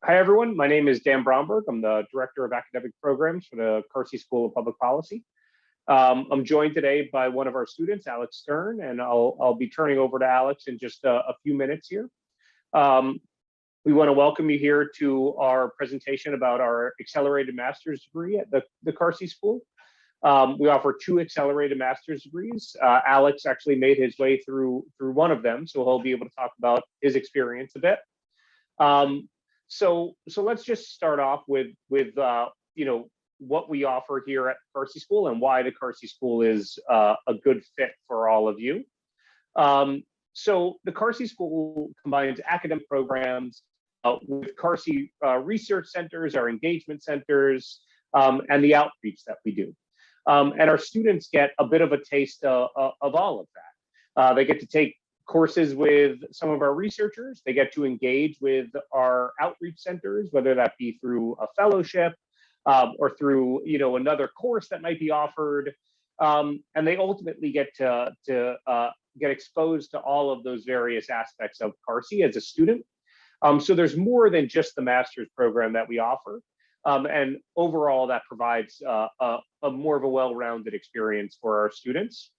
Hi, everyone. My name is Dan Bromberg. I'm the Director of Academic Programs for the Carsey School of Public Policy. I'm joined today by one of our students, Alex Stern, and I'll be turning over to Alex in just a few minutes here. We want to welcome you here to our presentation about our accelerated master's degree at the Carsey School. We offer 2 accelerated master's degrees. Alex actually made his way through one of them, so he'll be able to talk about his experience a bit. So let's just start off with what we offer here at Carsey School and why the Carsey School is a good fit for all of you. So the Carsey School combines academic programs with Carsey research centers, our engagement centers, and the outreach that we do. And our students get a bit of a taste of all of that. They get to take courses with some of our researchers. They get to engage with our outreach centers, whether that be through a fellowship or through another course that might be offered. And they ultimately get to get exposed to all of those various aspects of Carsey as a student. So there's more than just the master's program that we offer. And overall, that provides a more of a well-rounded experience for our students.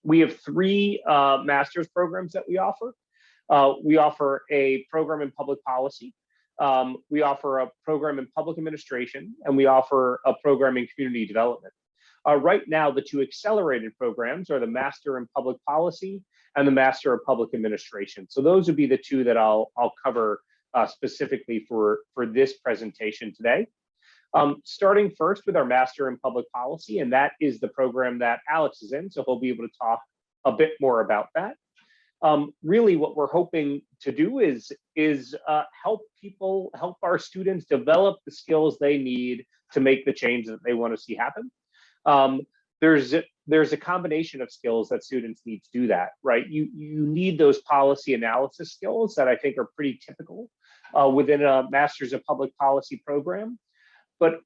We have 3 master's programs that we offer. We offer a program in public policy. We offer a program in public administration, and we offer a program in community development. Right now, the 2 accelerated programs are the Master in Public Policy and the Master of Public Administration. So those would be the 2 that I'll cover specifically for this presentation today. Starting first with our Master in Public Policy, and that is the program that Alex is in, so he'll be able to talk a bit more about that. Really what we're hoping to do is help our students develop the skills they need to make the change that they want to see happen. There's a combination of skills that students need to do that, right? You need those policy analysis skills that I think are pretty typical within a Master's of Public Policy program. But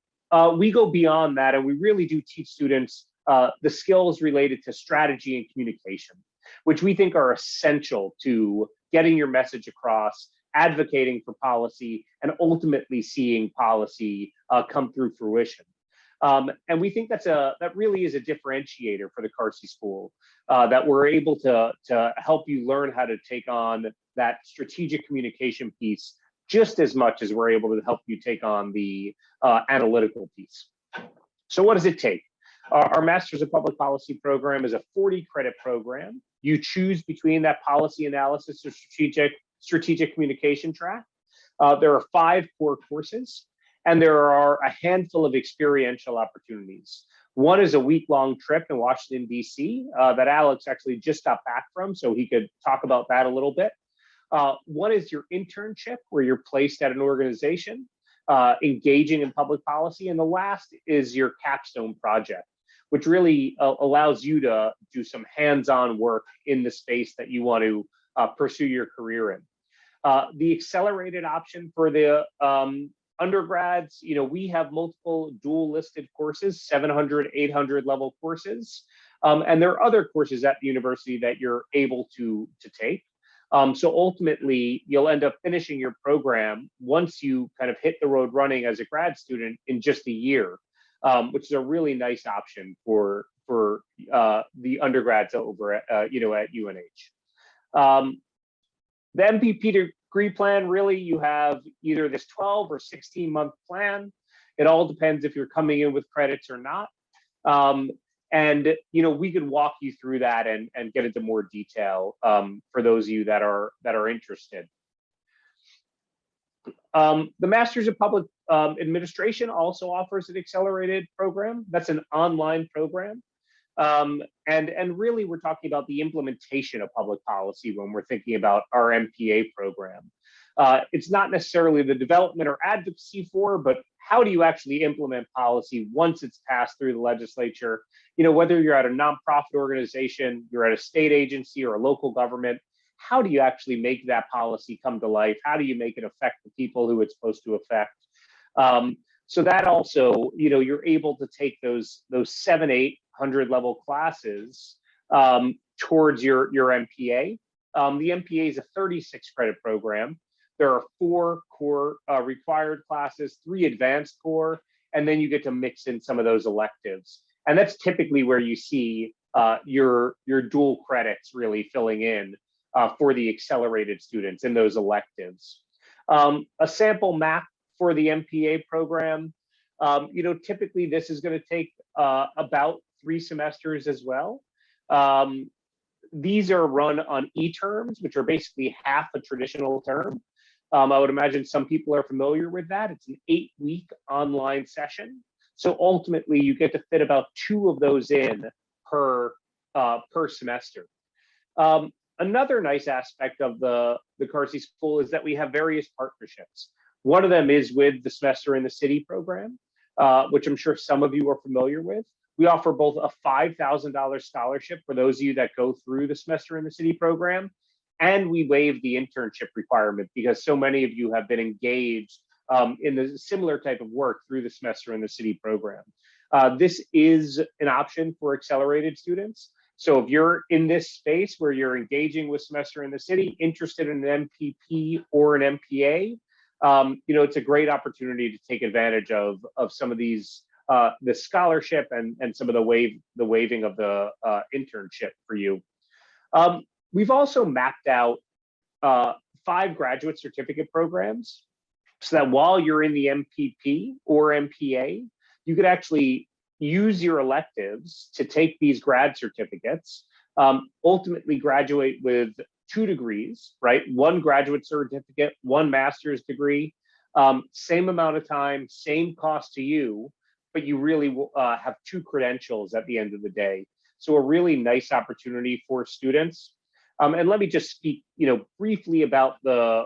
we go beyond that, and we really do teach students the skills related to strategy and communication, which we think are essential to getting your message across, advocating for policy, and ultimately seeing policy come through fruition. And we think that really is a differentiator for the Carsey School, that we're able to help you learn how to take on that strategic communication piece just as much as we're able to help you take on the analytical piece. So what does it take? Our Masters of Public Policy program is a 40-credit program. You choose between that policy analysis or strategic communication track. There are 5 core courses, and there are a handful of experiential opportunities. One is a week-long trip in Washington, D.C. That Alex actually just got back from, so he could talk about that a little bit. One is your internship, where you're placed at an organization, engaging in public policy. And the last is your capstone project, which really allows you to do some hands-on work in the space that you want to pursue your career in. The accelerated option for the undergrads, we have multiple dual listed courses, 700, 800 level courses. And there are other courses at the university that you're able to take. So ultimately, you'll end up finishing your program once you kind of hit the road running as a grad student in just a year, which is a really nice option for the undergrads over at UNH. The MPH Degree Plan, really, you have either this 12 or 16-month plan. It all depends if you're coming in with credits or not. And we could walk you through that and get into more detail for those of you that are interested. The Masters of Public Administration also offers an accelerated program. That's an online program. And really, we're talking about the implementation of public policy when we're thinking about our MPA program. It's not necessarily the development or advocacy for, but how do you actually implement policy once it's passed through the legislature? Whether you're at a nonprofit organization, you're at a state agency or a local government, how do you actually make that policy come to life? How do you make it affect the people who it's supposed to affect? So that also, you're able to take those 700-800 level classes towards your MPA. The MPA is a 36 credit program. There are 4 core required classes, 3 advanced core, and then you get to mix in some of those electives. And that's typically where you see your dual credits really filling in for the accelerated students in those electives. A sample map for the MPA program, typically this is going to take about 3 semesters as well. These are run on e-terms, which are basically half a traditional term. I would imagine some people are familiar with that. It's an 8-week online session. So ultimately, you get to fit about 2 of those in per semester. Another nice aspect of the Carsey School is that we have various partnerships. One of them is with the Semester in the City program, which I'm sure some of you are familiar with. We offer both a $5,000 scholarship for those of you that go through the Semester in the City program, and we waive the internship requirement because so many of you have been engaged in the similar type of work through the Semester in the City program. This is an option for accelerated students. So if you're in this space where you're engaging with Semester in the City, interested in an MPP or an MPA, it's a great opportunity to take advantage of some of these, the scholarship and some of the waiving of the internship for you. We've also mapped out 5 graduate certificate programs so that while you're in the MPP or MPA, you could actually use your electives to take these grad certificates, ultimately graduate with 2 degrees, right? 1 graduate certificate, 1 master's degree, same amount of time, same cost to you, but you really have 2 credentials at the end of the day. So a really nice opportunity for students. And let me just speak, briefly about the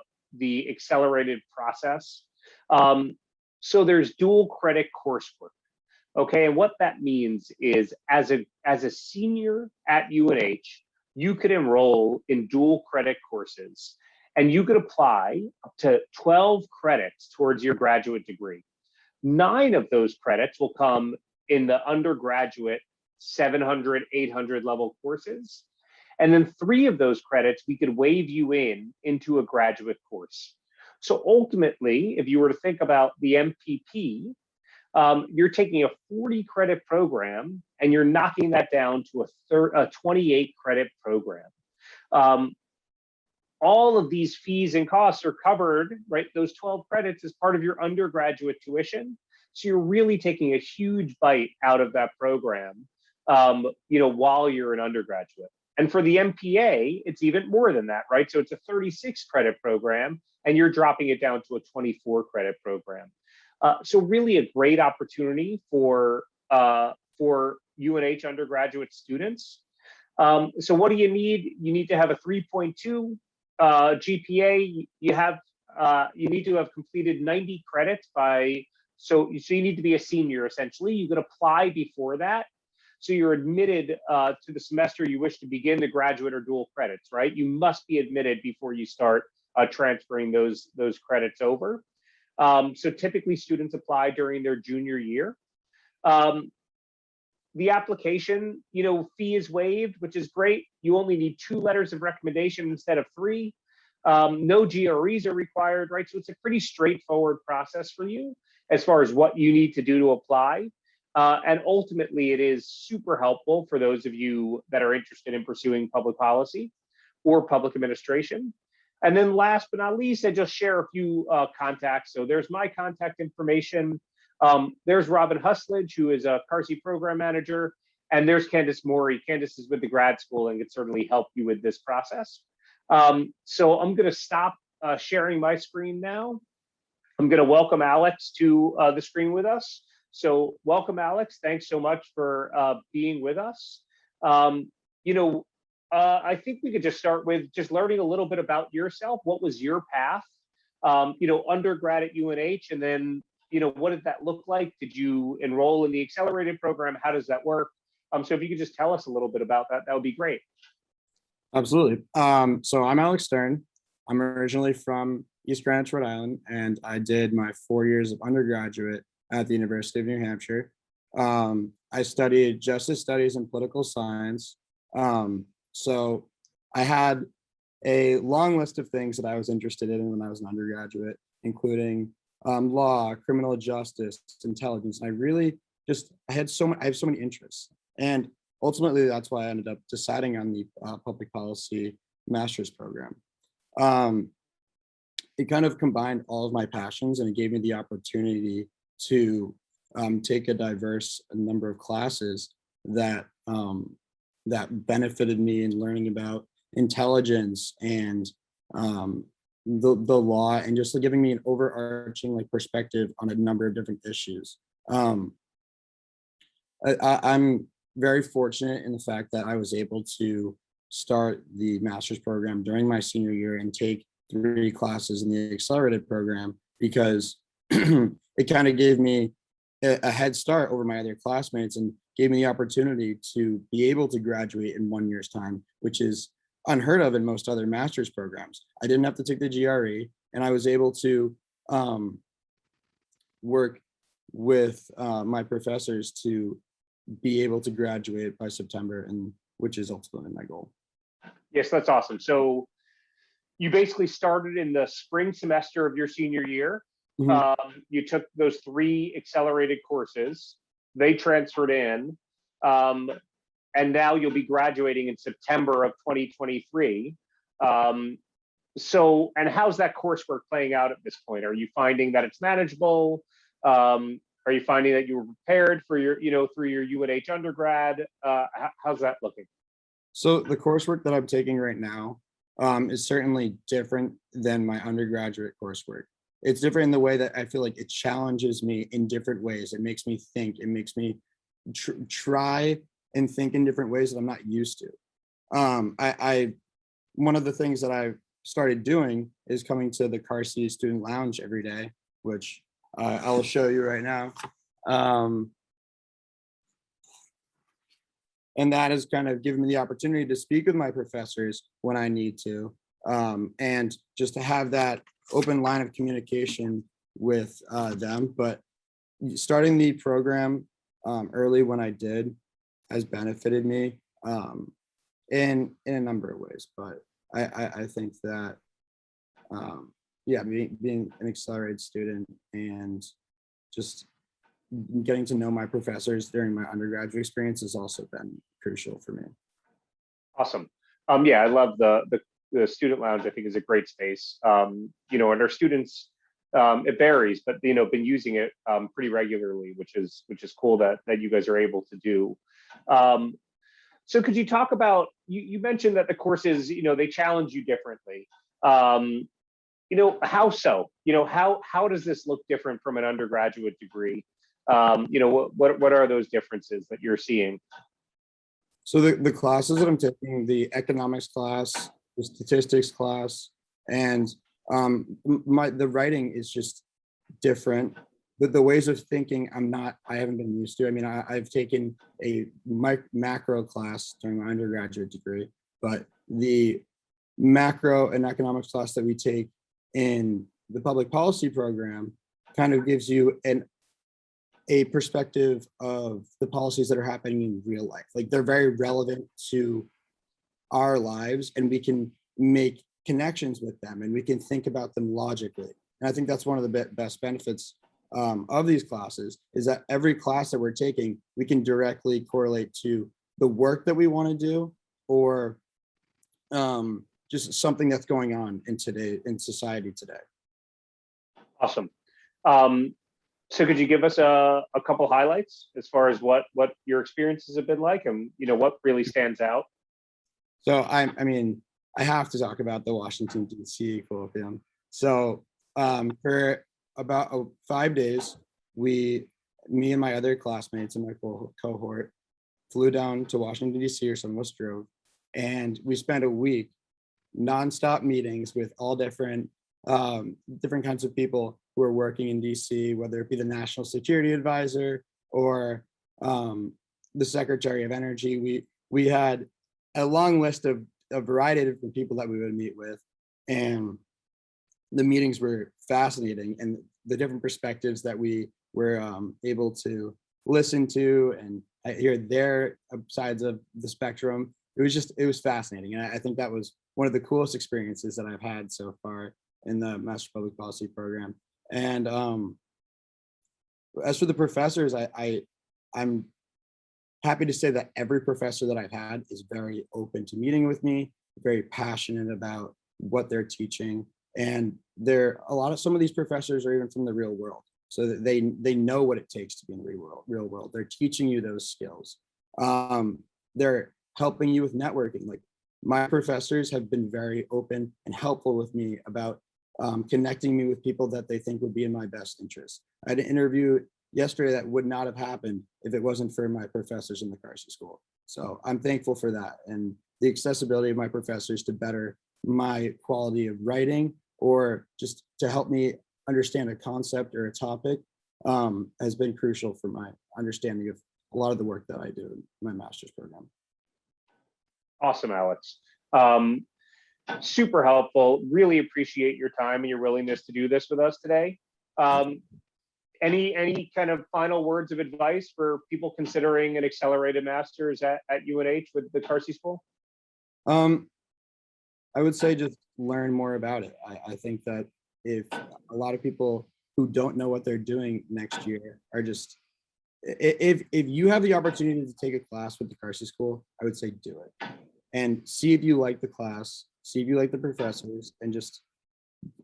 accelerated process. So there's dual credit coursework. Okay, and what that means is as a senior at UNH, you could enroll in dual credit courses and you could apply up to 12 credits towards your graduate degree. 9 of those credits will come in the undergraduate 700, 800 level courses. And then 3 of those credits, we could waive you into a graduate course. So ultimately, if you were to think about the MPP, you're taking a 40 credit program and you're knocking that down to a 28 credit program. All of these fees and costs are covered, right? Those 12 credits as part of your undergraduate tuition. So you're really taking a huge bite out of that program, while you're an undergraduate. And for the MPA, it's even more than that, right? So it's a 36 credit program and you're dropping it down to a 24 credit program. So really a great opportunity for UNH undergraduate students. So what do you need? You need to have a 3.2 GPA. You need to have completed 90 credits so you need to be a senior essentially. You could apply before that. So you're admitted to the semester you wish to begin the graduate or dual credits, right? You must be admitted before you start transferring those credits over. So typically students apply during their junior year. The application, fee is waived, which is great. You only need 2 letters of recommendation instead of 3. No GREs are required, right? So it's a pretty straightforward process for you as far as what you need to do to apply. And ultimately, it is super helpful for those of you that are interested in pursuing public policy or public administration. And then last but not least, I just share a few contacts. So there's my contact information. There's Robin Husledge, who is a Carsey program manager. And there's Candace Morey. Candace is with the grad school and can certainly help you with this process. So I'm going to stop sharing my screen now. I'm going to welcome Alex to the screen with us. So welcome, Alex. Thanks so much for being with us. I think we could just start with just learning a little bit about yourself. What was your path, undergrad at UNH, and then, what did that look like? Did you enroll in the accelerated program? How does that work? So if you could just tell us a little bit about that, that would be great. Absolutely. So I'm Alex Stern. I'm originally from East Greenwich, Rhode Island, and I did my 4 years of undergraduate at the University of New Hampshire. I studied justice studies and political science. So I had a long list of things that I was interested in when I was an undergraduate, including law, criminal justice, intelligence. And I really just, I have so many interests. And ultimately, that's why I ended up deciding on the public policy master's program. It kind of combined all of my passions, and it gave me the opportunity to take a diverse number of classes that that benefited me in learning about intelligence and the law, and just giving me an overarching perspective on a number of different issues. I'm very fortunate in the fact that I was able to start the master's program during my senior year and take 3 classes in the accelerated program, because it kind of gave me a head start over my other classmates and gave me the opportunity to be able to graduate in 1 year's time, which is unheard of in most other master's programs. I didn't have to take the GRE, and I was able to work with my professors to be able to graduate by September, and which is ultimately my goal. Yes, that's awesome. So you basically started in the spring semester of your senior year. You took those 3 accelerated courses, they transferred in, and now you'll be graduating in September of 2023. So, and how's that coursework playing out at this point? Are you finding that it's manageable? Are you finding that you were prepared for your, through your UNH undergrad? How's that looking? So the coursework that I'm taking right now is certainly different than my undergraduate coursework. It's different in the way that I feel like it challenges me in different ways. It makes me think. It makes me try and think in different ways that I'm not used to. One of the things that I've started doing is coming to the Carsey Student Lounge every day, which I will show you right now. And that has kind of given me the opportunity to speak with my professors when I need to, and just to have that open line of communication with them. But starting the program early when I did has benefited me in a number of ways. But I think that, yeah, being an accelerated student and just getting to know my professors during my undergraduate experience has also been crucial for me. Awesome. Yeah, I love the student lounge. I think is a great space. And our students, it varies, but been using it pretty regularly, which is cool that you guys are able to do. So could you talk about, you mentioned that the courses, they challenge you differently. How so? How does this look different from an undergraduate degree? What are those differences that you're seeing? So the classes that I'm taking, the economics class, the statistics class, and the writing is just different. The ways of thinking I haven't been used to. I mean, I've taken a macro class during my undergraduate degree, but the macro and economics class that we take in the public policy program kind of gives you a perspective of the policies that are happening in real life. Like, they're very relevant to our lives, and we can make connections with them, and we can think about them logically. And I think that's one of the best benefits of these classes, is that every class that we're taking, we can directly correlate to the work that we want to do, or just something that's going on in society today. Awesome. So could you give us a couple highlights as far as what your experiences have been like, and what really stands out? So I mean, I have to talk about the Washington, D.C. colloquium. So for about 5 days, me and my other classmates in my cohort flew down to Washington, D.C., or some of us drove, and we spent a week nonstop meetings with all different kinds of people who are working in DC, whether it be the National Security Advisor or the Secretary of Energy. We had a long list of a variety of different people that we would meet with, and the meetings were fascinating, and the different perspectives that we were able to listen to and hear their sides of the spectrum it was fascinating. And I think that was one of the coolest experiences that I've had so far in the Master of Public Policy program. And as for the professors, I'm happy to say that every professor that I've had is very open to meeting with me, very passionate about what they're teaching. And some of these professors are even from the real world. So that they know what it takes to be in the real world. They're teaching you those skills. They're helping you with networking. Like, my professors have been very open and helpful with me about connecting me with people that they think would be in my best interest. I had an interview yesterday that would not have happened if it wasn't for my professors in the Carsey School. So I'm thankful for that, and the accessibility of my professors to better my quality of writing, or just to help me understand a concept or a topic, has been crucial for my understanding of a lot of the work that I do in my master's program. Awesome, Alex. Super helpful. Really appreciate your time and your willingness to do this with us today. Any kind of final words of advice for people considering an accelerated master's at UNH with the Carsey School? I would say just learn more about it. I think that if a lot of people who don't know what they're doing next year are just, if you have the opportunity to take a class with the Carsey School, I would say do it, and see if you like the class, see if you like the professors, and just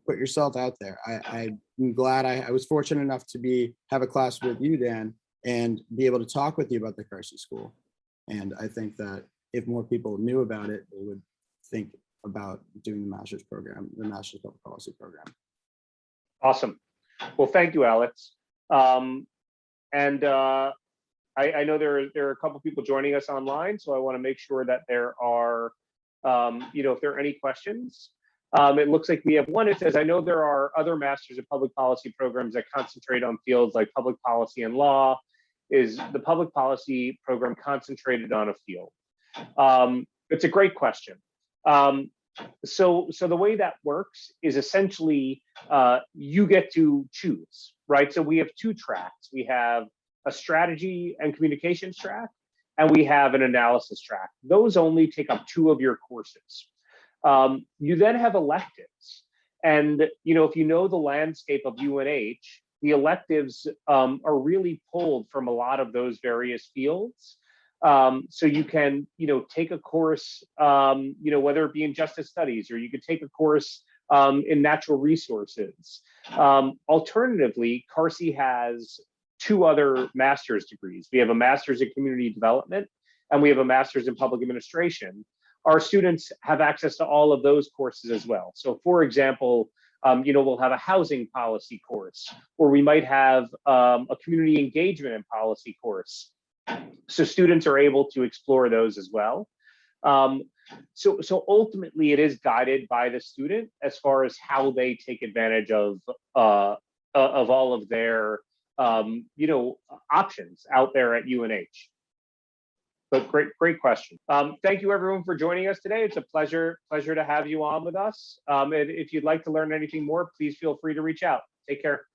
put yourself out there. I'm glad I was fortunate enough to have a class with you, Dan, and be able to talk with you about the Carsey School. And I think that if more people knew about it, they would think about doing the master's program, the Master's Public Policy program. Awesome. Well, thank you, Alex. I know there are a couple people joining us online, so I want to make sure that there are, if there are any questions. It looks like we have one. It says, I know there are other Masters of Public Policy programs that concentrate on fields like public policy and law. Is the public policy program concentrated on a field? It's a great question. So the way that works is essentially you get to choose, right? So we have two tracks. We have a strategy and communications track, and we have an analysis track. Those only take up 2 of your courses. You then have electives. And, if you know the landscape of UNH, the electives are really pulled from a lot of those various fields. So you can, take a course, whether it be in justice studies, or you could take a course in natural resources. Alternatively, Carsey has 2 other master's degrees. We have a master's in community development, and we have a master's in public administration. Our students have access to all of those courses as well. So, for example, we'll have a housing policy course, or we might have a community engagement and policy course. So students are able to explore those as well. So ultimately, it is guided by the student as far as how they take advantage of all of their options out there at UNH. But great question. Thank you, everyone, for joining us today. It's a pleasure to have you on with us. And if you'd like to learn anything more, please feel free to reach out. Take care.